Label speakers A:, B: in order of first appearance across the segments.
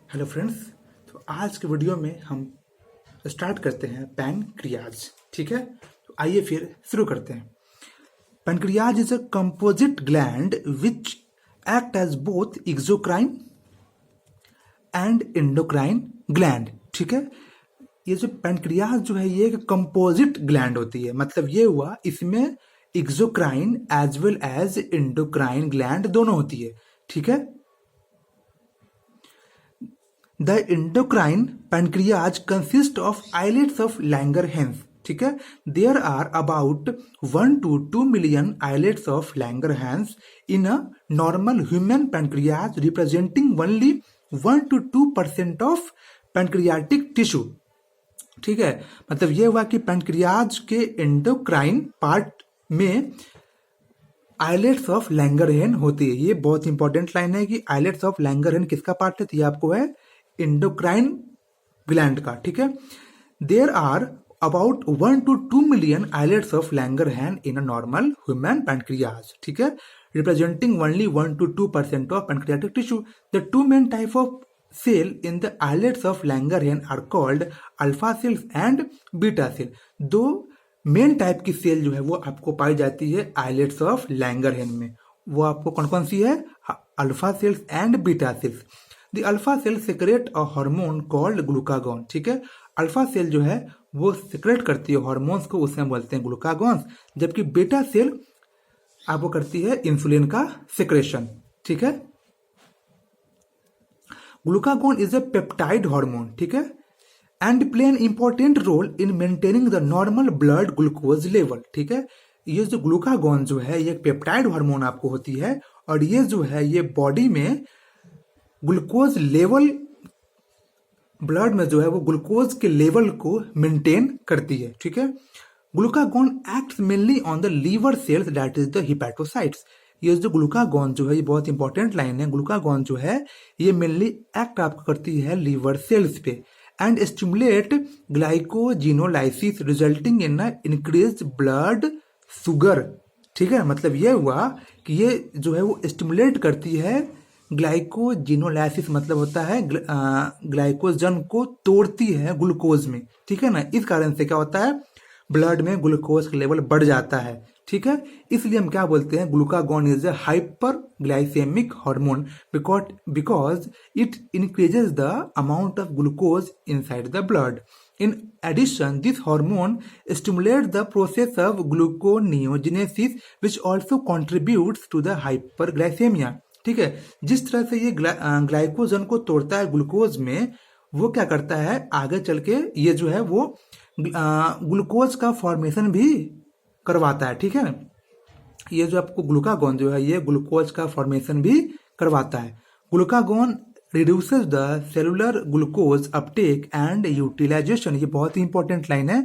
A: Hello friends. तो आज के वीडियो में हम स्टार्ट करते हैं पैनक्रियाज। ठीक है, तो आइए फिर शुरू करते हैं। Pancreas is a composite gland which act as both exocrine and endocrine gland. ठीक है, ये जो पैनक्रियाज जो है ये एक कंपोजिट ग्लैंड होती है। मतलब ये हुआ इसमें exocrine as well as endocrine gland दोनों होती है। ठीक है, The endocrine pancreas consists of islets of Langerhans. ठीक है, there are about 1 to 2 million islets of Langerhans in a normal human pancreas, representing only 1 to 2% of pancreatic tissue. ठीक है, मतलब ये हुआ कि पैनक्रियाज के एंडोक्राइन पार्ट में आइलेट्स ऑफ लैंगरहैन होती है। ये बहुत इंपॉर्टेंट लाइन है कि आइलेट्स ऑफ लैंगरहैन किसका पार्ट है, तो ये आपको है एंडोक्राइन ग्लैंड का। ठीक है, there are about 1 to 2 million islets of Langerhans in a normal human pancreas. ठीक है, representing only 1 to 2% of pancreatic tissue. The two main type of cell in the islets of Langerhans are called alpha cells and beta cell. दो main type की cell जो है वो आपको पाई जाती है आइलेट्स ऑफ लैंगरहैन में। वो आपको कौन कौन सी है, alpha cells and beta cells. The alpha cell secrete a hormone called glucagon. ठीक है, अल्फा सेल जो है वो सेक्रेट करती है हार्मोन्स को, उसे हम बोलते हैं ग्लूकागॉन्स। जबकि बीटा सेल आपको करती है इंसुलिन का सेक्रेशन। ठीक है, glucagon is a peptide hormone. ठीक है, and play an important role in maintaining the normal blood glucose level. ठीक है, ये जो ग्लूकागॉन जो है ये पेप्टाइड हार्मोन आपको होती है और ये जो है ये बॉडी में ग्लूकोज लेवल, ब्लड में जो है वो ग्लूकोज के लेवल को मेंटेन करती है। ठीक है, glucagon acts mainly on the liver cells that is the hepatocytes. ये जो ग्लूकागॉन जो है ये बहुत इंपॉर्टेंट लाइन है। ग्लूकागॉन जो है ये मेनली एक्ट आपको करती है लीवर सेल्स पे and stimulate glycogenolysis resulting in increase blood sugar. ठीक है, मतलब ये हुआ कि ये जो है वो स्टिमुलेट करती है ग्लाइकोजिनोलाइसिस, मतलब होता है ग्लाइकोजन को तोड़ती है ग्लूकोज में। ठीक है ना, इस कारण से क्या होता है ब्लड में ग्लूकोज का लेवल बढ़ जाता है। ठीक है, इसलिए हम क्या बोलते हैं glucagon is a hyperglycaemic hormone because it increases the amount of glucose inside the blood. In addition, this hormone stimulates the process of gluconeogenesis, which also contributes to the hyperglycemia. ठीक है, जिस तरह से ये glycogen को तोड़ता है glucose में, वो क्या करता है आगे चल के ये जो है वो ग्लूकोज का फॉर्मेशन भी करवाता है। ठीक है, ये जो आपको ग्लूकागॉन जो है ये ग्लूकोज का फॉर्मेशन भी करवाता है। Glucagon reduces the cellular glucose uptake and utilisation. ये बहुत ही इंपॉर्टेंट लाइन है।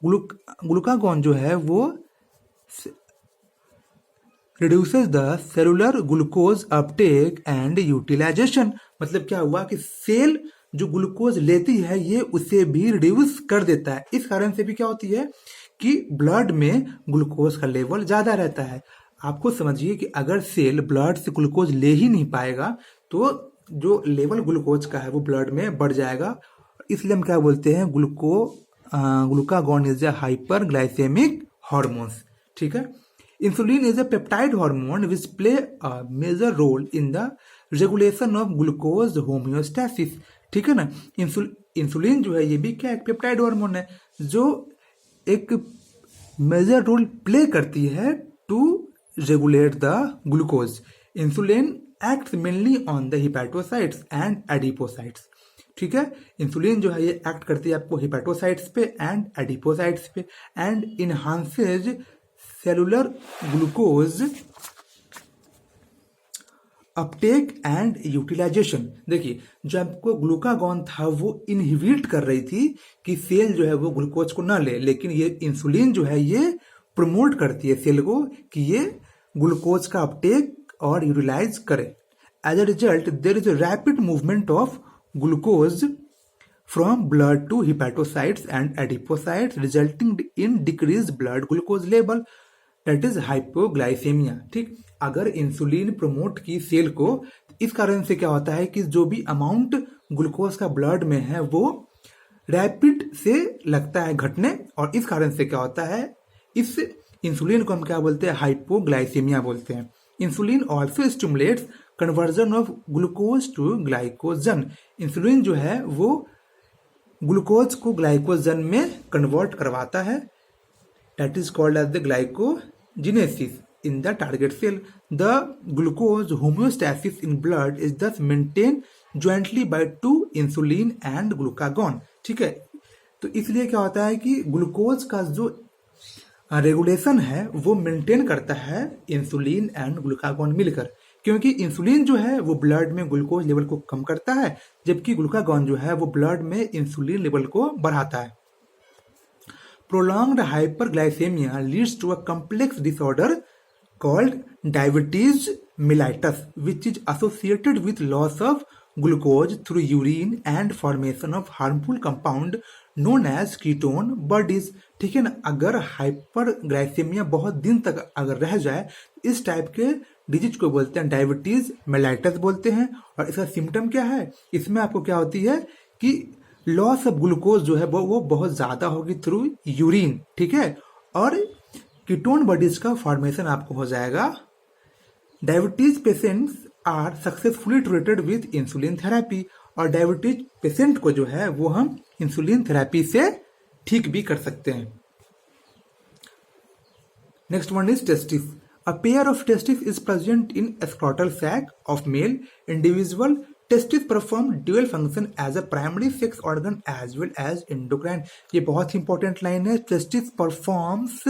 A: ग्लूकागॉन जो है वो reduces the cellular glucose uptake and utilisation. मतलब क्या हुआ कि सेल जो ग्लूकोज लेती है ये उसे भी रिड्यूस कर देता है। इस कारण से भी क्या होती है कि ब्लड में ग्लूकोज का लेवल ज्यादा रहता है। आपको समझिए कि अगर सेल ब्लड से ग्लूकोज ले ही नहीं पाएगा तो जो लेवल ग्लूकोज का है वो ब्लड में बढ़ जाएगा। इसलिए हम क्या बोलते हैं glucagon is a hyperglycaemic hormones. ठीक है, insulin is a peptide hormone which play a major role in the regulation of glucose homeostasis. ठीक है ना, इंसुलिन जो है ये भी क्या एक पेप्टाइड हार्मोन है जो एक मेजर रोल प्ले करती है to regulate the glucose. Insulin act mainly on the hepatocytes and adipocytes. ठीक है, इंसुलिन जो है ये एक्ट करती है आपको हिपैटोसाइट्स पे एंड एडिपोसाइट्स पे and enhances cellular glucose uptake and utilisation. देखिए, जो आपको ग्लूकागॉन था वो इनहिबिट कर रही थी कि सेल जो है वो ग्लूकोज को ना ले, लेकिन ये इंसुलिन जो है ये प्रमोट करती है सेल को कि ये ग्लूकोज का अपटेक और यूटिलाइज करे। As a result there is a rapid movement of glucose from blood to hepatocytes and adipocytes resulting in decrease blood glucose level that is hypoglycaemia. ठीक, अगर इंसुलिन प्रमोट की cell को, इस कारण से क्या होता है कि जो भी अमाउंट ग्लूकोज का ब्लड में है वो रैपिड से लगता है घटने, और इस कारण से क्या होता है, इस इंसुलिन को हम क्या बोलते हैं, हाइपोग्लाइसीमिया बोलते हैं। Insulin also stimulates conversion of glucose to glycogen. Insulin जो है वो ग्लूकोज को ग्लाइकोजन में कन्वर्ट करवाता है, that is called as the glycogenesis in the target cell. The glucose homeostasis in blood is thus maintained jointly by two insulin and glucagon. ठीक है, तो इसलिए क्या होता है कि ग्लूकोज का जो रेगुलेशन है वो मेंटेन करता है इंसुलिन एंड ग्लूकागॉन मिलकर, क्योंकि इंसुलिन जो है वो ब्लड में ग्लूकोज लेवल को कम करता है, जबकि ग्लूकागॉन जो है वो ब्लड में इंसुलिन लेवल को बढ़ाता है। Prolonged hyperglycemia leads to a complex disorder called diabetes mellitus, which is associated with loss of glucose through urine and formation of harmful compound known as ketone bodies. ठीक है ना, अगर hyperglycaemia बहुत दिन तक अगर रह जाए, इस टाइप के डिजीज को बोलते हैं डायबिटीज मेलाइटस बोलते हैं। और इसका सिम्टम क्या है, इसमें आपको क्या होती है कि लॉस ऑफ ग्लूकोज जो है वो बहुत ज्यादा होगी थ्रू यूरिन, ठीक है, और कीटोन बॉडीज का फॉर्मेशन आपको हो जाएगा। Diabetes patients are successfully treated with insulin therapy, और डायबिटीज पेशेंट को जो है वो हम इंसुलिन थेरेपी से ठीक भी कर सकते हैं। Next one is testis. A pair of testis is present in scrotal sac of male individual. Testis perform dual function as a primary sex organ as well as endocrine. ये बहुत important line है, testis performs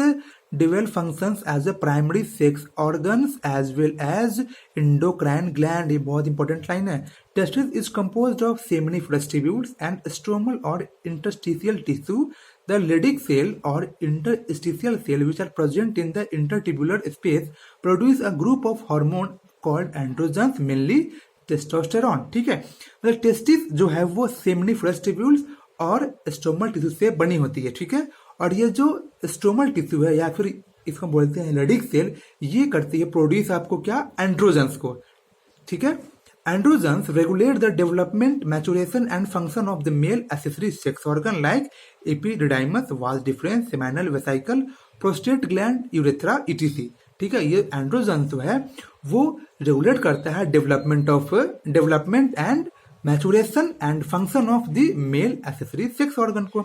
A: dual functions as a primary sex organs as well as endocrine gland. ये बहुत important line है। Testis is composed of seminiferous tubules and stromal और interstitial tissue. The Leydig cell or interstitial cell which are present in the intertubular space produce a group of hormone called androgens, mainly testosterone. ठीक है, मतलब testis जो है वो seminiferous tubules और stromal tissue से बनी होती है। ठीक है, और ये जो स्ट्रोमल टिश्यू है या फिर इसको बोलते हैं लेडिक सेल, ये करती है प्रोड्यूस आपको क्या, एंड्रोजन्स को। ठीक है, androgens regulate the development, maturation and function of the male accessory sex organ like epididymis, vas deferens, seminal vesicle, prostate gland, urethra, etc. ठीक है, ये एंड्रोजन जो है वो रेगुलेट करता है development and maturation and function of the male accessory sex organ को।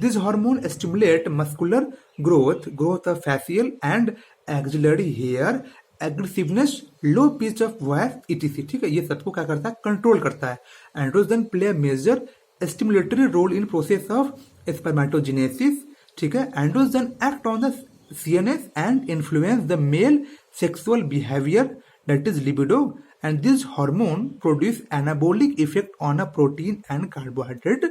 A: This hormone stimulate muscular growth, growth of facial and axillary hair, aggressiveness, low pitch of voice, ETC. ठीक है, ये सबको क्या करता है, कंट्रोल करता है। Androgen play major stimulatory role in process of spermatogenesis. ठीक है, androgen act on the CNS and influence the male sexual behavior, that is libido, and this hormone produce anabolic effect on a protein and carbohydrate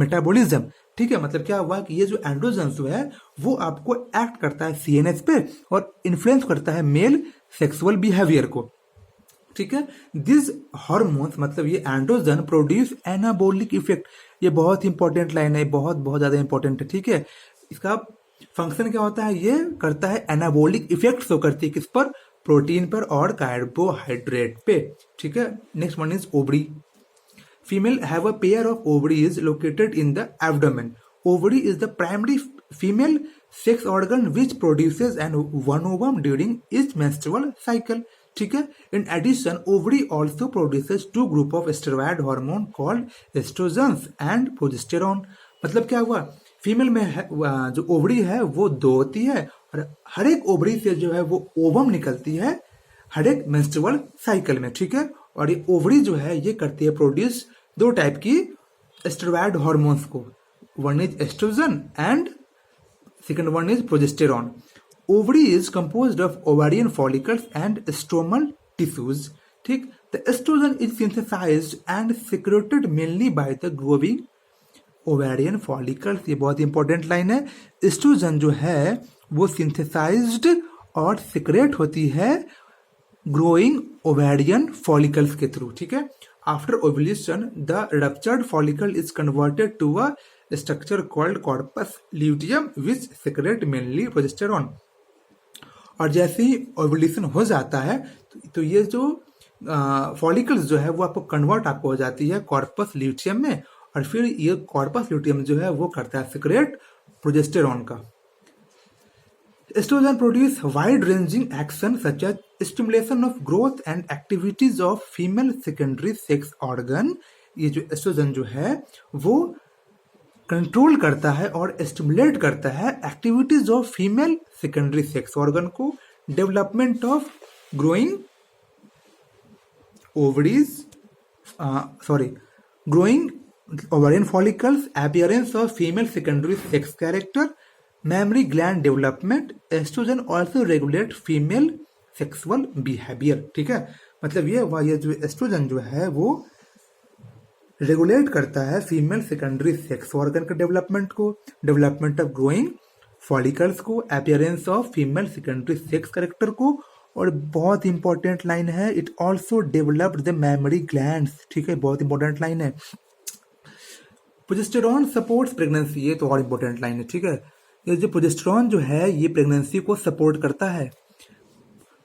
A: metabolism। ठीक है, मतलब क्या हुआ कि ये जो एंड्रोजन जो है वो आपको एक्ट करता है CNS पे और इन्फ्लुएंस करता है मेल सेक्सुअल बिहेवियर को। ठीक है, दिस हार्मोन्स मतलब ये एंड्रोजन प्रोड्यूस एनाबोलिक इफेक्ट। ये बहुत इंपॉर्टेंट लाइन है, बहुत ज्यादा इंपॉर्टेंट है। ठीक है, इसका फंक्शन क्या होता है, ये करता है एनाबोलिक इफेक्ट शो करती है किस पर, प्रोटीन पर और कार्बोहाइड्रेट पे। ठीक है, next one is ovary. Female have a pair of ovaries located in the abdomen. Ovary is the primary female sex organ which produces an one ovum during each menstrual cycle. ठीक है, in addition ovary also produces two group of steroid hormone called estrogens and progesterone. मतलब क्या हुआ, female में है, जो ovary है वो दो होती है और हर एक ओवरी से जो है वो ओवम निकलती है हर एक मेंस्ट्रुअल साइकिल में। ठीक है, और ये ओवरी जो है ये करती है प्रोड्यूस दो टाइप की स्टेरॉयड हार्मोन्स को, one is oestrogen and second one is progesterone. Ovary is composed of ovarian follicles and stromal tissues. ठीक, the oestrogen is synthesised and secreted mainly by the growing ovarian follicles. ये बहुत important line है। Oestrogen जो है वो synthesized और secrete होती है ग्रोइंग ओवेरियन फॉलिकल्स के थ्रू। ठीक है, after ovulation the ruptured follicle is converted to a structure called corpus luteum which secrete mainly progesterone. और जैसे ही ओव्यूलेशन हो जाता है तो ये जो फॉलिकल्स जो है वो आपको कन्वर्ट आपको हो जाती है कॉर्पस ल्यूटियम में, और फिर ये कॉर्पस ल्यूटियम जो है वो करता है सिक्रेट प्रोजेस्टेरॉन का। Estrogen produce wide ranging action such as stimulation of growth and activities of female secondary sex organ. ये जो एस्ट्रोजन जो है वो कंट्रोल करता है और स्टिमुलेट करता है activities of female secondary sex organ को, development of growing ovaries, growing ovarian follicles, appearance of female secondary sex character, mammary gland development. Estrogen also regulate female sexual behavior। ठीक है, मतलब ये जो एस्ट्रोजन जो है वो रेगुलेट करता है फीमेल सेकेंडरी सेक्स ऑर्गन के डेवलपमेंट को, डेवलपमेंट ऑफ ग्रोइंग फॉलिकल्स को, appearance of female secondary sex character को, और बहुत इंपॉर्टेंट लाइन है, it also developed the mammary glands. ठीक है, बहुत इंपॉर्टेंट लाइन है। प्रोजेस्टेरॉन सपोर्ट्स प्रेगनेंसी, ये तो और इंपॉर्टेंट लाइन है। ठीक है, ये जो प्रोजेस्टेरॉन जो है ये प्रेगनेंसी को सपोर्ट करता है।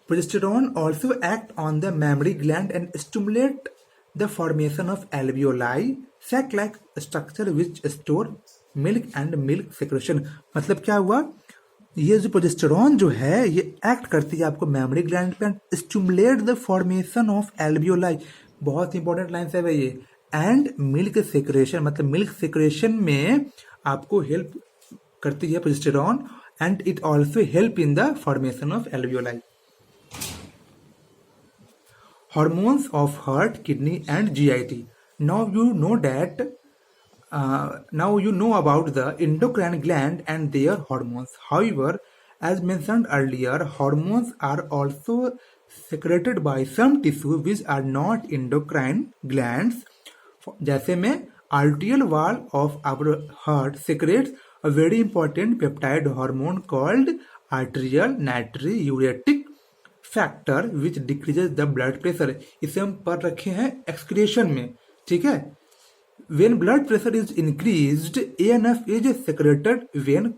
A: Progesterone also act on the mammary gland and stimulate the formation of alveoli sac like structure which store milk and milk secretion. मतलब क्या हुआ, ये जो प्रोजेस्टेरॉन जो है ये एक्ट करती है आपको मेमोरी ग्लैंड पे and stimulate the formation of alveoli, बहुत इंपॉर्टेंट लाइन है भाई ये, एंड मिल्क सेक्रेशन, मतलब मिल्क सेक्रेशन में आपको हेल्प करती है progesterone, and it also help in the formation of alveoli. Hormones of heart, kidney and GIT. Now you know about the endocrine gland and their hormones. However, as mentioned earlier, hormones are also secreted by some tissue which are not endocrine glands. जैसे में arterial wall of our heart secretes a very important peptide hormone called arterial natriuretic factor which decreases the blood pressure. इसे हम पढ़ रखे हैं excretion में। ठीक है, when blood pressure is increased ANF is secreted when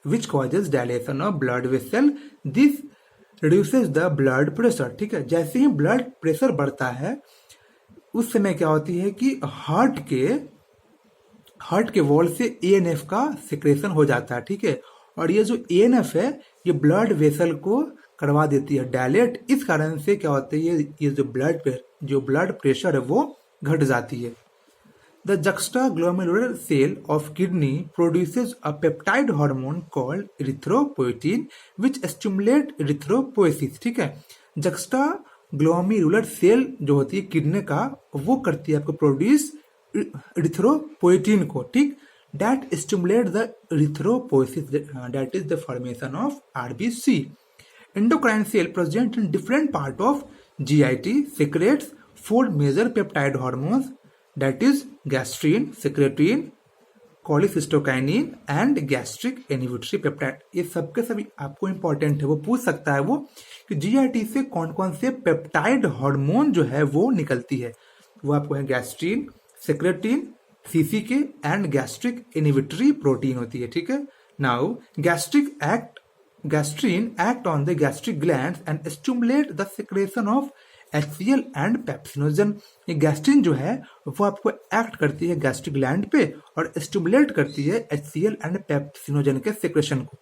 A: which causes dilation of blood vessel, this reduces the blood pressure. ठीक है, जैसे ही ब्लड प्रेशर बढ़ता है उस समय क्या होती है कि हार्ट के वॉल से ANF का सिक्रेशन हो जाता है। ठीक है, और ये जो ANF है ये ब्लड वेसल को करवा देती है डायलेट, इस कारण से क्या होता है ये जो ब्लड प्रेशर है वो घट जाती है। The juxtaglomerular cell of kidney produces a peptide hormone called erythropoietin which stimulate erythropoiesis। ठीक है, juxtaglomerular cell जो होती है किडनी का वो करती है आपको प्रोड्यूस erythropoietin को। ठीक, that stimulate the erythropoiesis, that is the formation of RBC। Endocrine cell present in different part of GIT secretes 4 major peptide hormones, that is gastrin, secretin, cholecystokinin and gastric inhibitory peptide। ये सबके सभी आपको important है, वो पूछ सकता है वो कि GIT से कौन कौन से पेप्टाइड हार्मोन जो है वो निकलती है। वो आपको है gastrin, secretin, CCK and gastric inhibitory protein होती है। ठीक है, now gastrin act on the gastric glands and stimulate the secretion of HCl and pepsinogen। ये गैस्ट्रिन जो है वो आपको एक्ट करती है गैस्ट्रिक ग्लैंड पे और स्टिमुलेट करती है HCl एंड पेप्सिनोजन के सिक्रेशन को।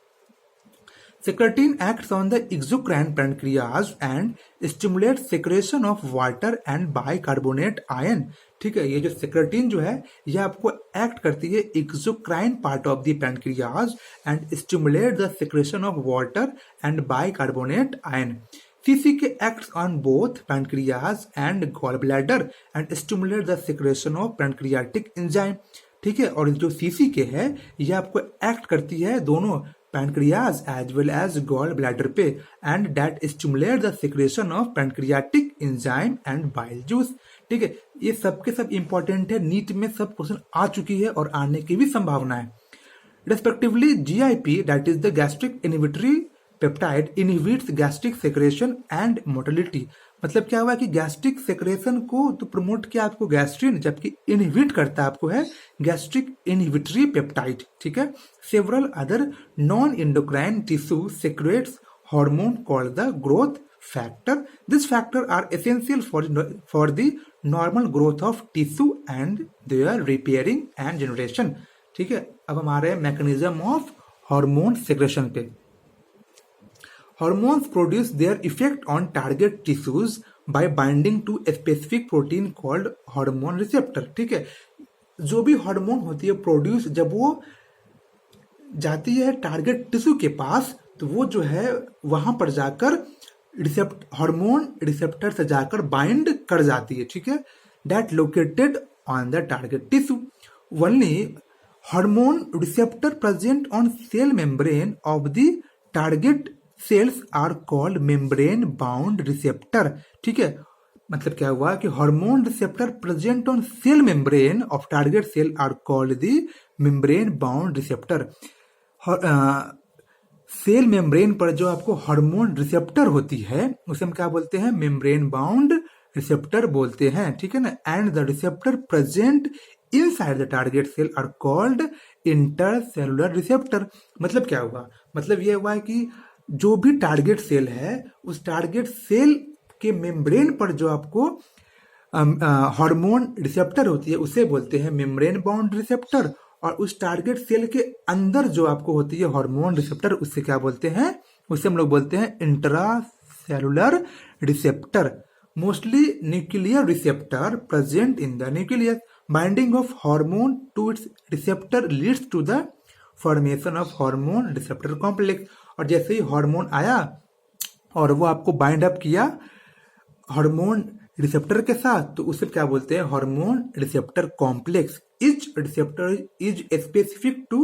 A: Secretin acts on the exocrine pancreas and stimulates secretion of water and bicarbonate ion। ठीक है, ये जो सेक्रेटिन जो है ये आपको एक्ट करती है exocrine part of the pancreas and stimulate the secretion of water and bicarbonate ion. CCK acts on both pancreas and gallbladder and stimulate the secretion of pancreatic enzyme। ठीक है, और जो CCK है ये आपको एक्ट करती है दोनों pancreas as well as gall bladder पे and that stimulate the secretion of pancreatic enzyme and bile juice. ठीक है, ये सबके सब इंपॉर्टेंट है, नीट में सब क्वेश्चन आ चुकी है और आने की भी संभावना है। Respectively GIP that is the gastric inhibitory peptide inhibits gastric secretion and motility. मतलब क्या हुआ कि गैस्ट्रिक सेक्रेशन को तो प्रमोट किया आपको गैस्ट्रिन, जबकि इनहिबिट करता आपको है गैस्ट्रिक इनहिबिटरी पेप्टाइड। ठीक है, several other non endocrine tissue secrets hormone called the growth factor. These factors are essential for the normal growth of tissue and their repairing and generation. ठीक है, अब हमारे मैकेनिज्म ऑफ हार्मोन सेक्रेशन पे. Hormones produce their effect on target tissues by binding to a specific protein called hormone receptor. ठीक है, जो भी hormone होती है प्रोड्यूस, जब वो जाती है टारगेट टिश्यू के पास, तो वो जो है वहां पर जाकर हार्मोन रिसेप्टर से जाकर बाइंड कर जाती है. ठीक है, that located on the target tissue. Only hormone receptor present on cell membrane of the target cells are called membrane bound receptor. ठीक है, मतलब क्या हुआ कि hormone receptor present on cell membrane of target cell are called the membrane bound receptor. Cell membrane पर जो आपको hormone receptor होती है उसे हम क्या बोलते हैं? मेम्ब्रेन बाउंड रिसेप्टर बोलते हैं. ठीक है ना. And the receptor present inside the target cell are called intercellular receptor. मतलब क्या हुआ? मतलब ये हुआ कि जो भी टारगेट सेल है उस टारगेट सेल के मेम्ब्रेन पर जो आपको हार्मोन रिसेप्टर होती है उसे बोलते हैं मेम्ब्रेन बाउंड रिसेप्टर. और उस टारगेट सेल के अंदर जो आपको होती है हार्मोन रिसेप्टर उससे क्या बोलते हैं? उसे हम लोग बोलते हैं intracellular receptor. Mostly nuclear receptor present in the nucleus. Binding of hormone to its receptor leads to the formation of hormone receptor complex. और जैसे ही हार्मोन आया और वो आपको बाइंड अप किया हार्मोन रिसेप्टर के साथ, तो उसे क्या बोलते हैं? Hormone receptor complex. Each receptor is specific to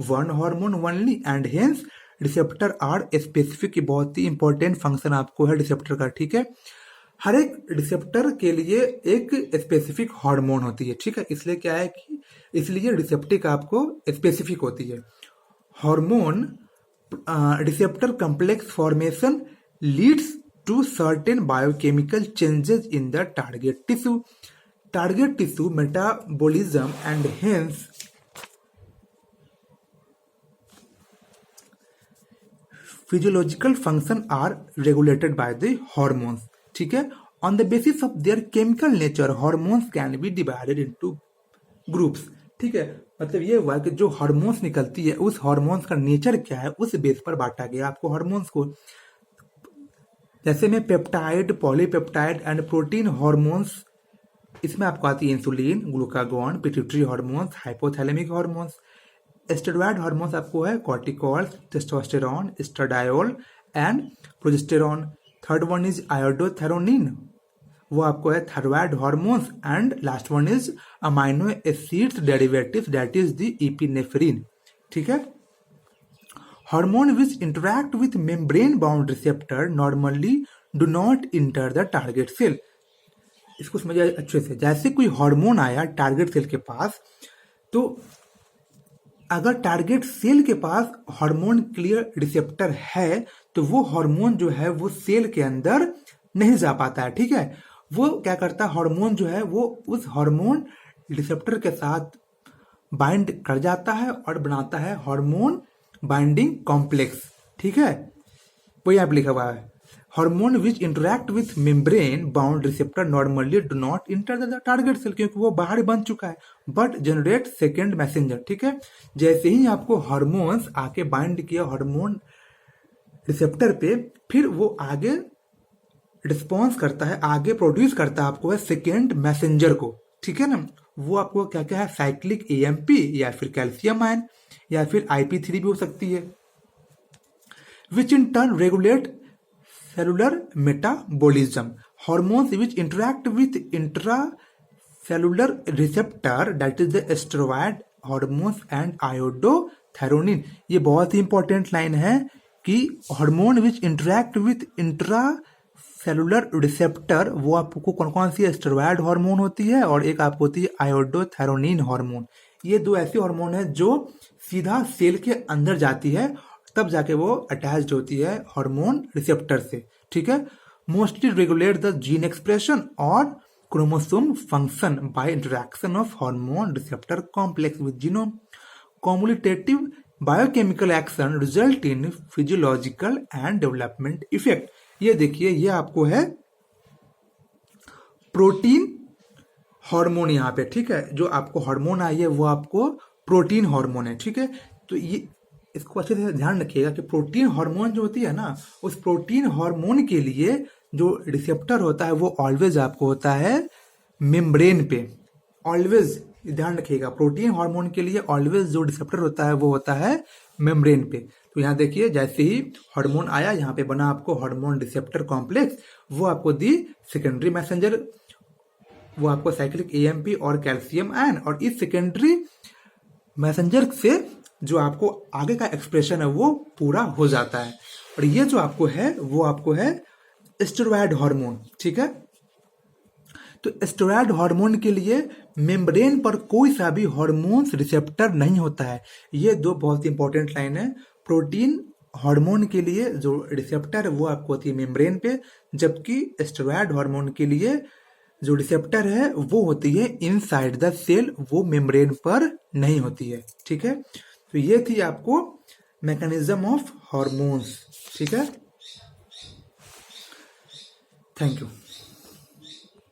A: one hormone only and hence receptor are specific. बहुत ही इंपॉर्टेंट फंक्शन आपको है रिसेप्टर का. ठीक है, हर एक रिसेप्टर के लिए एक स्पेसिफिक हार्मोन होती है. ठीक है, इसलिए क्या है कि इसलिए रिसेप्टिक आपको स्पेसिफिक होती है. Hormone receptor complex formation leads to certain biochemical changes in the target tissue. Target tissue metabolism and hence physiological function are regulated by the hormones. ठीक है, on the basis of their chemical nature hormones can be divided into groups. ठीक है, मतलब ये हुआ कि जो hormones निकलती है उस हार्मोन्स का नेचर क्या है उस बेस पर बांटा गया आपको हार्मोन्स को. जैसे में peptide, polypeptide and protein hormones, इसमें आपको आती है insulin, glucagon, pituitary hormones, hypothalamic hormones. Steroid hormones आपको है corticoids, testosterone, oestradiol and progesterone. Third one is iodothyronine, वो आपको है thyroid hormones. And last one is amino acids derivatives that is the epinephrine. ठीक है, Hormone which interact with membrane-bound receptor normally do not enter the target cell. इसको समझिए अच्छे से. जैसे कोई हार्मोन आया टारगेट सेल के पास, तो अगर टारगेट सेल के पास हार्मोन क्लियर रिसेप्टर है तो वो हार्मोन जो है वो सेल के अंदर नहीं जा पाता है. ठीक है, वो क्या करता है? हार्मोन जो है वो उस हार्मोन रिसेप्टर के साथ बाइंड कर जाता है और बनाता है हार्मोन बाइंडिंग कॉम्प्लेक्स. ठीक है, वो यहाँ पे लिखा हुआ है hormone which interact with membrane bound receptor normally do not enter the target cell, क्योंकि वो बाहर बन चुका है, बट जनरेट सेकेंड मैसेंजर. ठीक है, जैसे ही आपको हार्मोन्स आके बाइंड किया हार्मोन रिसेप्टर पे, फिर वो आगे रिस्पॉन्स करता है, आगे प्रोड्यूस करता है आपको है सेकेंड मैसेंजर को. ठीक है ना, वो आपको क्या क्या है? साइक्लिक एएमपी या फिर कैल्शियम आयन या फिर IP3 भी हो सकती है. Which in turn regulate cellular metabolism. Hormones which interact with intracellular receptor that is the steroid hormones and iodothyronine. ये बहुत ही इंपॉर्टेंट लाइन है कि hormone which interact with intracellular receptor, वो आपको कौन कौन सी स्टेरॉयड हार्मोन होती है और एक आपको होती है आयोडोथेरोनिन हार्मोन. ये दो ऐसी हार्मोन है जो सीधा सेल के अंदर जाती है, तब जाके वो अटैच्ड होती है हार्मोन रिसेप्टर से. ठीक है, mostly regulate the gene expression और chromosome function by interaction of hormone receptor complex with genome. Cumulative biochemical action result in physiological and development effect. ये देखिए, ये आपको है प्रोटीन हार्मोन यहाँ पे, ठीक है। जो आपको हार्मोन आई है वो आपको प्रोटीन हार्मोन है, ठीक है। तो ये इसको अच्छे से ध्यान रखिएगा कि प्रोटीन हार्मोन जो होती है ना, उस प्रोटीन हार्मोन के लिए जो रिसेप्टर होता है वो ऑलवेज आपको होता है मेम्ब्रेन पे। ऑलवेज ध्यान रखिएगा, प्रोटीन हार्मोन के लिए ऑलवेज जो रिसेप्टर होता है वो होता है मेम्ब्रेन पे। तो यहाँ देखिए, जैसे ही हार्मोन आया यहाँ पे बना आपको हार्मोन रिसेप्टर कॉम्प्लेक्स, वो आपको दी सेकेंडरी मैसेंजर, वो आपको साइक्लिक एएमपी और कैल्शियम आयन, और इस सेकेंडरी मैसेंजर से जो आपको आगे का एक्सप्रेशन है वो पूरा हो जाता है। और ये जो आपको है वो आपको है स्टेरॉयड हार्मोन, ठीक है। तो स्टेरॉयड हार्मोन के लिए मेम्ब्रेन पर कोई सा भी हार्मोन्स रिसेप्टर नहीं होता है। ये दो बहुत इंपॉर्टेंट लाइन है। प्रोटीन हार्मोन के लिए जो रिसेप्टर है वो आपको होती है मेम्ब्रेन पे, जबकि स्टेरॉयड हार्मोन के लिए जो रिसेप्टर है वो होती है इनसाइड द सेल, वो मेम्ब्रेन पर नहीं होती है, ठीक है। तो ये थी आपको मैकेनिज्म ऑफ हार्मोन्स, ठीक है। Thank you.